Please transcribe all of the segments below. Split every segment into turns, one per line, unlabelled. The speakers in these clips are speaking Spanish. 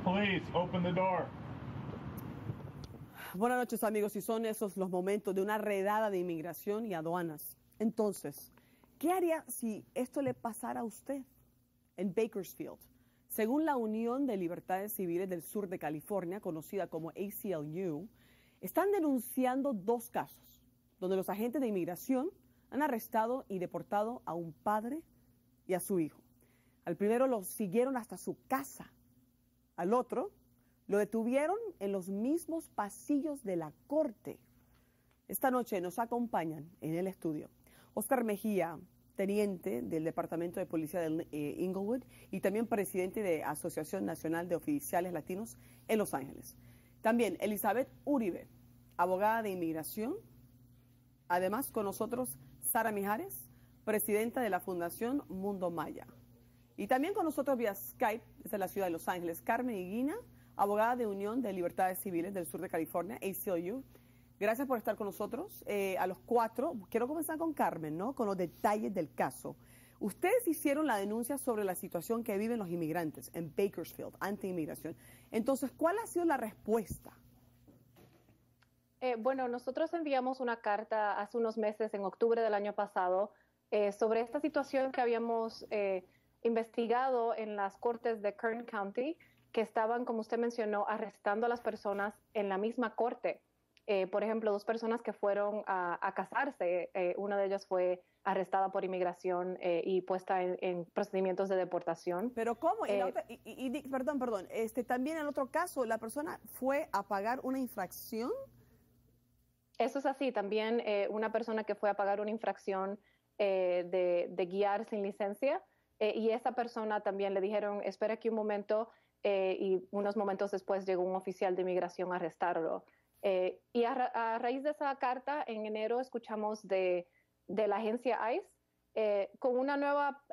Police, open the door.
Buenas noches, amigos, y son esos los momentos de una redada de inmigración y aduanas. Entonces, ¿qué haría si esto le pasara a usted en Bakersfield? Según la Unión de Libertades Civiles del Sur de California, conocida como ACLU, están denunciando 2 casos donde los agentes de inmigración han arrestado y deportado a un padre y a su hijo. Al primero lo siguieron hasta su casa. Al otro lo detuvieron en los mismos pasillos de la corte. Esta noche nos acompañan en el estudio Oscar Mejía, teniente del Departamento de Policía de Inglewood y también presidente de Asociación Nacional de Oficiales Latinos en Los Ángeles. También Elizabeth Uribe, abogada de inmigración. Además, con nosotros Sara Mijares, presidenta de la Fundación Mundo Maya. Y también con nosotros vía Skype, desde la ciudad de Los Ángeles, Carmen Higuina, abogada de Unión de Libertades Civiles del Sur de California, ACLU. Gracias por estar con nosotros. A los 4, quiero comenzar con Carmen, ¿no? Con los detalles del caso. Ustedes hicieron la denuncia sobre la situación que viven los inmigrantes en Bakersfield, anti-inmigración. Entonces, ¿cuál ha sido la respuesta?
Bueno, nosotros enviamos una carta hace unos meses, en octubre del año pasado, sobre esta situación que habíamos investigado en las cortes de Kern County, que estaban, como usted mencionó, arrestando a las personas en la misma corte. Por ejemplo, 2 personas que fueron a casarse, una de ellas fue arrestada por inmigración y puesta en procedimientos de deportación.
¿Pero cómo? Perdón, también en el otro caso, ¿la persona fue a pagar una infracción?
Eso es así. También una persona que fue a pagar una infracción de guiar sin licencia, y esa persona también le dijeron, espera aquí un momento, y unos momentos después llegó un oficial de inmigración a arrestarlo. Y a raíz de esa carta, en enero escuchamos de la agencia ICE con una nueva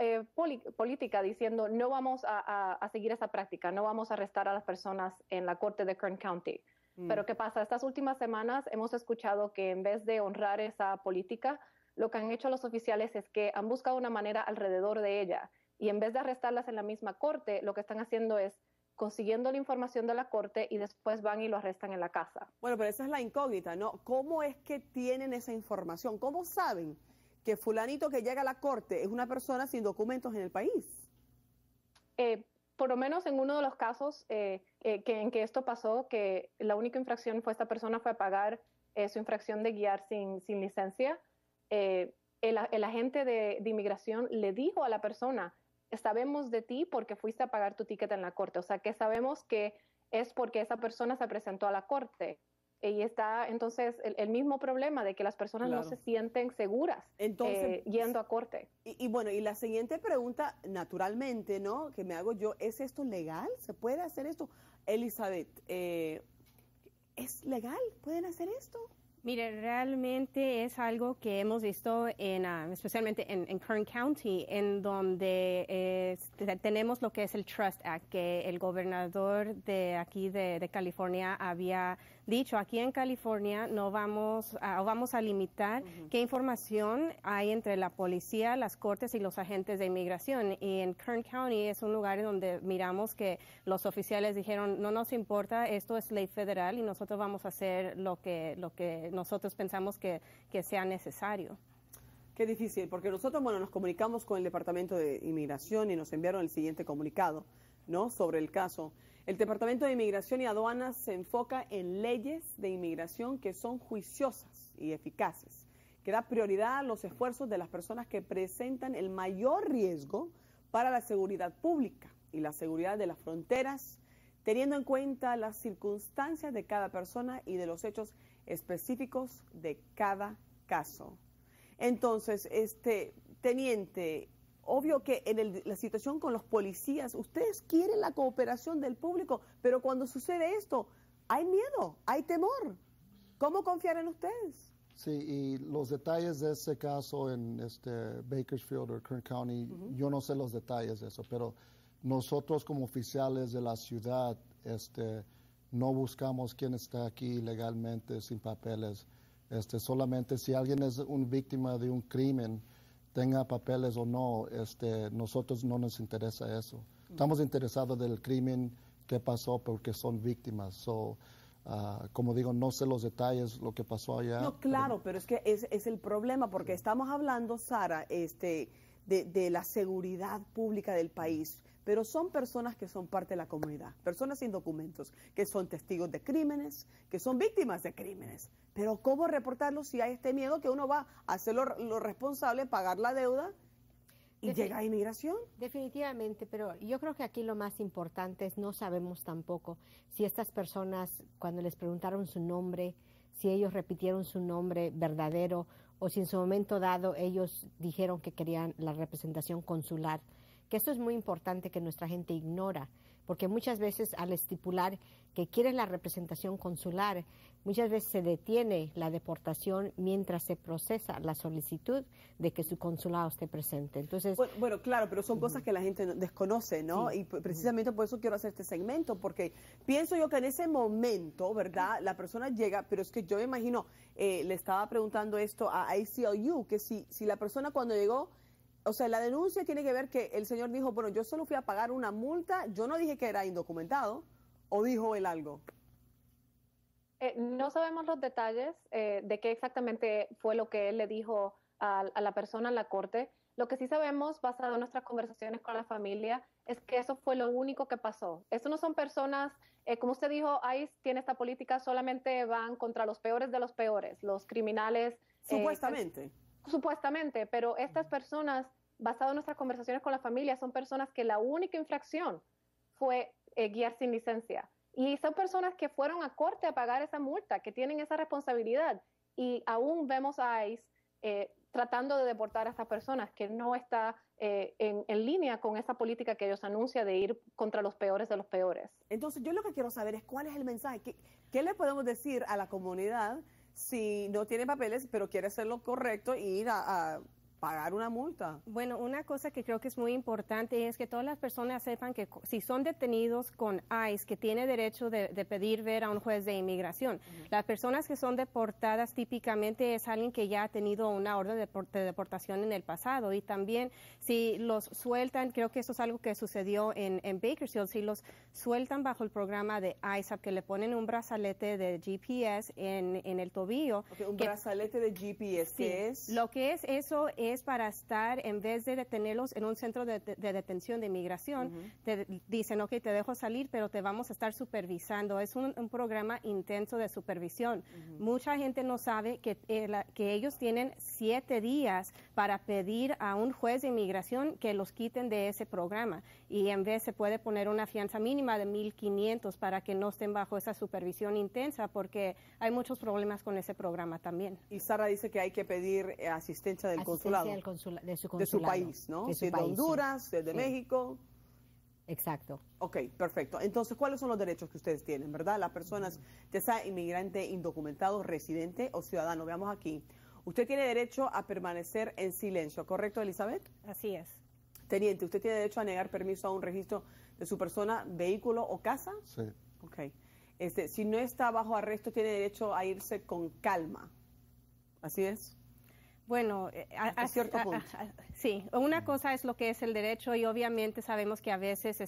política diciendo no vamos a seguir esa práctica, no vamos a arrestar a las personas en la corte de Kern County. Pero ¿qué pasa? Estas últimas semanas hemos escuchado que en vez de honrar esa política, lo que han hecho los oficiales es que han buscado una manera alrededor de ella, y en vez de arrestarlas en la misma corte, lo que están haciendo es consiguiendo la información de la corte y después van y lo arrestan en la casa.
Bueno, pero esa es la incógnita, ¿no? ¿Cómo es que tienen esa información? ¿Cómo saben que fulanito que llega a la corte es una persona sin documentos en el país?
Por lo menos en uno de los casos en que esto pasó, que la única infracción fue esta persona fue a pagar su infracción de guiar sin licencia, el agente de inmigración le dijo a la persona, sabemos de ti porque fuiste a pagar tu ticket en la corte. O sea, que sabemos que es porque esa persona se presentó a la corte. Y está entonces el mismo problema de que las personas no se sienten seguras yendo a corte.
Y bueno, y la siguiente pregunta, naturalmente, ¿no?, que me hago yo, ¿es esto legal? ¿Se puede hacer esto? Elizabeth, ¿es legal? ¿Pueden hacer esto?
Mire, realmente es algo que hemos visto especialmente en Kern County, en donde tenemos lo que es el Trust Act, que el gobernador de aquí de California había dicho, aquí en California no vamos a limitar qué información hay entre la policía, las cortes y los agentes de inmigración. Y en Kern County es un lugar donde miramos que los oficiales dijeron, no nos importa, esto es ley federal y nosotros vamos a hacer lo que nosotros pensamos que sea necesario.
Qué difícil, porque nosotros, nos comunicamos con el Departamento de Inmigración y nos enviaron el siguiente comunicado, ¿no?, sobre el caso. El Departamento de Inmigración y Aduanas se enfoca en leyes de inmigración que son juiciosas y eficaces, que da prioridad a los esfuerzos de las personas que presentan el mayor riesgo para la seguridad pública y la seguridad de las fronteras, teniendo en cuenta las circunstancias de cada persona y de los hechos específicos de cada caso. Entonces, teniente, obvio que en la situación con los policías, ustedes quieren la cooperación del público, pero cuando sucede esto, hay miedo, hay temor. ¿Cómo confiar en ustedes?
Sí, y los detalles de ese caso en Bakersfield o Kern County, yo no sé los detalles de eso, pero nosotros como oficiales de la ciudad, no buscamos quién está aquí legalmente sin papeles. Solamente si alguien es una víctima de un crimen, tenga papeles o no, nosotros no nos interesa eso. Estamos interesados del crimen que pasó porque son víctimas. Como digo, no sé los detalles, lo que pasó allá.
No, claro, pero es que es el problema, porque estamos hablando, Sara, de la seguridad pública del país, pero son personas que son parte de la comunidad, personas sin documentos, que son testigos de crímenes, que son víctimas de crímenes. Pero ¿cómo reportarlo si hay este miedo que uno va a hacer lo responsable, pagar la deuda y llega a inmigración?
Definitivamente, pero yo creo que aquí lo más importante es no sabemos tampoco si estas personas, cuando les preguntaron su nombre, si ellos repitieron su nombre verdadero o si en su momento dado ellos dijeron que querían la representación consular, que esto es muy importante que nuestra gente ignora, porque muchas veces al estipular que quieren la representación consular, muchas veces se detiene la deportación mientras se procesa la solicitud de que su consulado esté presente. Entonces,
bueno, claro, pero son cosas que la gente desconoce, ¿no?
Sí.
Y precisamente por eso quiero hacer este segmento, porque pienso yo que en ese momento, ¿verdad? La persona llega, pero es que yo me imagino, le estaba preguntando esto a ACLU, que si la persona cuando llegó, o sea, la denuncia tiene que ver que el señor dijo, bueno, yo solo fui a pagar una multa, yo no dije que era indocumentado, o dijo él algo.
No sabemos los detalles de qué exactamente fue lo que él le dijo a la persona en la corte. Lo que sí sabemos, basado en nuestras conversaciones con la familia, es que eso fue lo único que pasó. Eso no son personas, como usted dijo, ICE tiene esta política, solamente van contra los peores de los peores, los criminales.
Supuestamente.
Supuestamente, pero estas personas, basado en nuestras conversaciones con la familia, son personas que la única infracción fue guiar sin licencia. Y son personas que fueron a corte a pagar esa multa, que tienen esa responsabilidad. Y aún vemos a ICE tratando de deportar a estas personas, que no está en línea con esa política que ellos anuncian de ir contra los peores de los peores.
Entonces, yo lo que quiero saber es cuál es el mensaje. ¿Qué le podemos decir a la comunidad si no tiene papeles, pero quiere hacer lo correcto e ir a pagar una multa?
Bueno, una cosa que creo que es muy importante es que todas las personas sepan que si son detenidos con ICE, que tiene derecho de pedir ver a un juez de inmigración. Las personas que son deportadas típicamente es alguien que ya ha tenido una orden de deportación en el pasado, y también si los sueltan, creo que eso es algo que sucedió en Bakersfield, si los sueltan bajo el programa de ISAP, que le ponen un brazalete de GPS en el tobillo.
Okay, un brazalete de GPS,
sí,
¿qué es?
Lo que es eso es para estar, en vez de detenerlos en un centro de detención de inmigración, te dicen, ok, te dejo salir, pero te vamos a estar supervisando. Es un programa intenso de supervisión. Mucha gente no sabe que ellos tienen 7 días para pedir a un juez de inmigración que los quiten de ese programa, y en vez se puede poner una fianza mínima de $1,500 para que no estén bajo esa supervisión intensa, porque hay muchos problemas con ese programa también.
Y Sara dice que hay que pedir asistencia del consulado.
De su consulado.
De su país, ¿no? De Honduras, de México.
Exacto.
Ok, perfecto. Entonces, ¿cuáles son los derechos que ustedes tienen, verdad? Las personas, ya sea inmigrante, indocumentado, residente o ciudadano. Veamos aquí. Usted tiene derecho a permanecer en silencio, ¿correcto, Elizabeth?
Así es.
Teniente, ¿usted tiene derecho a negar permiso a un registro de su persona, vehículo o casa?
Sí.
Ok. Si no está bajo arresto, tiene derecho a irse con calma. ¿Así es?
Bueno,
a cierto punto.
Sí, una cosa es lo que es el derecho, y obviamente sabemos que a veces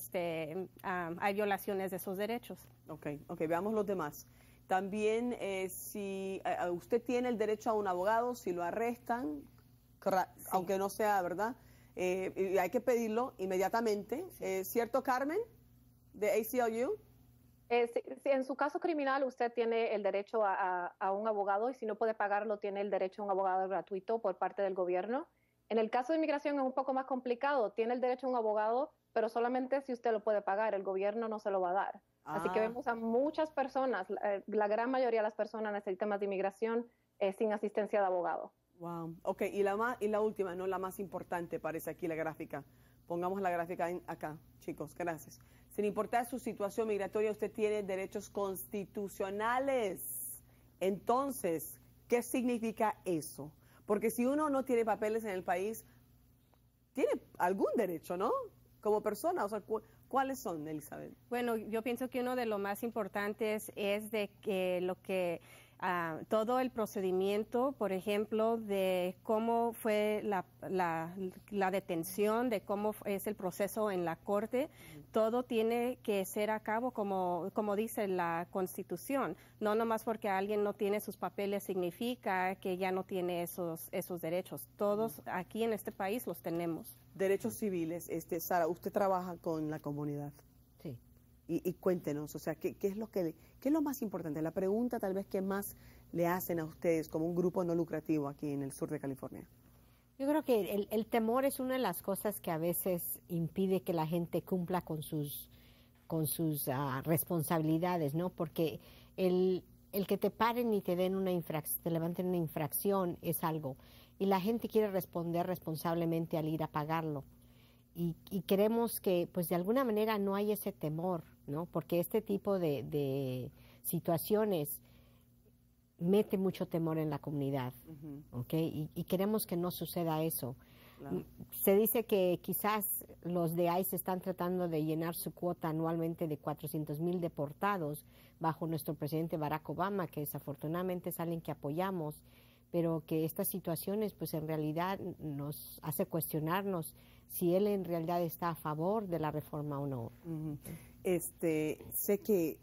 hay violaciones de esos derechos.
Ok, veamos los demás. También si usted tiene el derecho a un abogado, si lo arrestan, sí, aunque no sea, ¿verdad? Y hay que pedirlo inmediatamente. Sí. ¿Cierto, Carmen, de ACLU?
Si en su caso criminal usted tiene el derecho a un abogado, y si no puede pagarlo, tiene el derecho a un abogado gratuito por parte del gobierno. En el caso de inmigración es un poco más complicado. Tiene el derecho a un abogado, pero solamente si usted lo puede pagar. El gobierno no se lo va a dar. Así que vemos a muchas personas, la gran mayoría de las personas necesitan más de inmigración sin asistencia de abogado.
Wow. Ok, y la última, no la más importante, parece aquí la gráfica. Pongamos la gráfica acá, chicos, gracias. Sin importar su situación migratoria, usted tiene derechos constitucionales. Entonces, ¿qué significa eso? Porque si uno no tiene papeles en el país, tiene algún derecho, ¿no? Como persona, o sea, ¿cuáles son, Elizabeth?
Bueno, yo pienso que uno de los más importantes es de que lo que todo el procedimiento, por ejemplo, de cómo fue la detención, de cómo es el proceso en la corte, todo tiene que ser a cabo como dice la Constitución. No nomás porque alguien no tiene sus papeles significa que ya no tiene esos derechos. Todos aquí en este país los tenemos.
Derechos civiles. Sara, usted trabaja con la comunidad.
Sí.
Y cuéntenos, o sea, ¿qué es lo más importante? La pregunta tal vez que más le hacen a ustedes como un grupo no lucrativo aquí en el sur de California.
Yo creo que el temor es una de las cosas que a veces impide que la gente cumpla con sus responsabilidades, ¿no? Porque el que te paren y te den te levanten una infracción es algo, y la gente quiere responder responsablemente al ir a pagarlo. Y queremos que, pues de alguna manera no hay ese temor, ¿no? Porque este tipo de situaciones mete mucho temor en la comunidad, ¿ok? Y queremos que no suceda eso. Claro. Se dice que quizás los de ICE están tratando de llenar su cuota anualmente de 400,000 deportados bajo nuestro presidente Barack Obama, que desafortunadamente es alguien que apoyamos, pero que estas situaciones, pues en realidad nos hace cuestionarnos si él en realidad está a favor de la reforma o no.
Sé que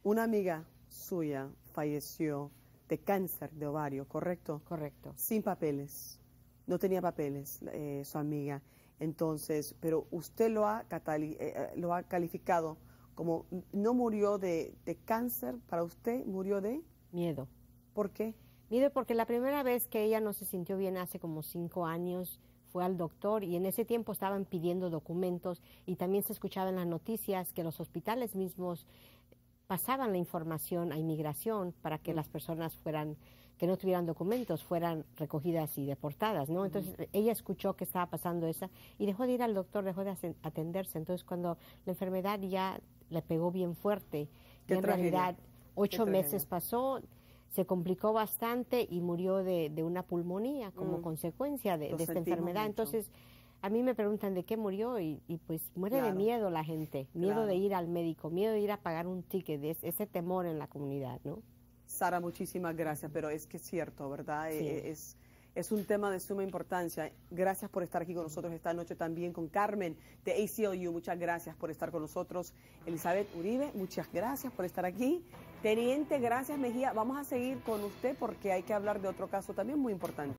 una amiga suya falleció de cáncer de ovario, ¿correcto?
Correcto.
Sin papeles. No tenía papeles, su amiga. Entonces, pero usted lo ha calificado como, no murió de cáncer para usted, murió de...
Miedo.
¿Por qué?
Miedo porque la primera vez que ella no se sintió bien hace como 5 años, fue al doctor y en ese tiempo estaban pidiendo documentos y también se escuchaba en las noticias que los hospitales mismos pasaban la información a inmigración para que las personas que no tuvieran documentos fueran recogidas y deportadas, ¿no? Entonces ella escuchó que estaba pasando eso y dejó de ir al doctor, dejó de atenderse. Entonces cuando la enfermedad ya le pegó bien fuerte, y en realidad 8 meses pasó, se complicó bastante y murió de una pulmonía como consecuencia de esta enfermedad. Mucho. Entonces, a mí me preguntan de qué murió y pues muere de miedo la gente, miedo de ir al médico, miedo de ir a pagar un ticket, ese temor en la comunidad, ¿no?
Sara, muchísimas gracias, pero es que es cierto, ¿verdad? Sí. Es un tema de suma importancia. Gracias por estar aquí con nosotros esta noche también con Carmen de ACLU. Muchas gracias por estar con nosotros. Elizabeth Uribe, muchas gracias por estar aquí. Teniente, gracias Mejía. Vamos a seguir con usted porque hay que hablar de otro caso también muy importante.